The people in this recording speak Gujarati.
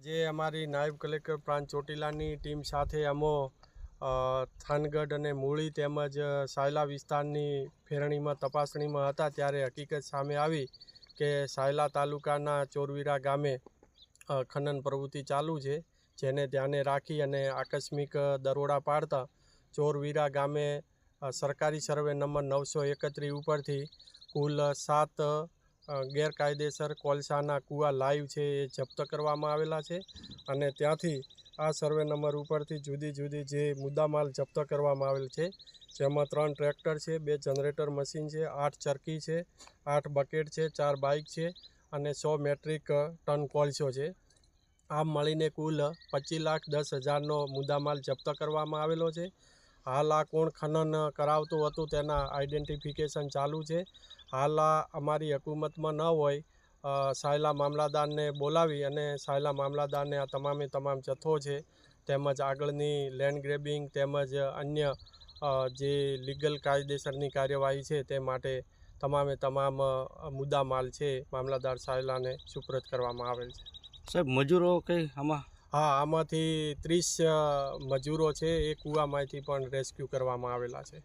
આજે અમારી નાયબ કલેક્ટર પ્રાંત ચોટીલાની ટીમ સાથે અમો થાનગઢ અને મૂળી તેમજ સાયલા વિસ્તારની ફેરણીમાં તપાસણીમાં હતા ત્યારે હકીકત સામે આવી કે સાયલા તાલુકાના ચોરવીરા ગામે ખનન પ્રવૃત્તિ ચાલુ છે, જેને ધ્યાને રાખી અને આકસ્મિક દરોડા પાડતા ચોરવીરા ગામે સરકારી સર્વે નંબર 931 ઉપરથી કુલ 7 ગેરકાયદેસર કોલસાના કૂવા લાઈવ છે એ જપ્ત કરવામાં આવેલા છે અને ત્યાંથી આ સર્વે નંબર ઉપરથી જુદી જુદી જે મુદ્દામાલ જપ્ત કરવામાં આવેલ છે, જેમાં 3 ટ્રેક્ટર છે, 2 જનરેટર મશીન છે, 8 ચરકી છે, 8 બકેટ છે, 4 બાઇક છે અને 100 મેટ્રિક ટન કોલસો છે. આમ મળીને કુલ 25,10,000નો મુદ્દામાલ જપ્ત કરવામાં આવેલો છે. હાલ આ કોણ ખનન કરાવતું હતું તેના આઈડેન્ટિફિકેશન ચાલુ છે. હાલ આ અમારી હકુમતમાં ન હોય સાયલા મામલાદારને બોલાવી અને સાયલા મામલાદારને આ તમામ જથ્થો છે તેમજ આગળની લેન્ડ ગ્રેબિંગ તેમજ અન્ય જે લીગલ કાયદેસરની કાર્યવાહી છે તે માટે તમામ મુદ્દામાલ છે મામલાદાર સાયલાને સુપ્રત કરવામાં આવેલ છે. સાહેબ, મજૂરો કંઈ આમાં? હા, આમાંથી 30 મજૂરો છે એ કૂવામાંથી પણ રેસ્ક્યુ કરવામાં આવેલા છે.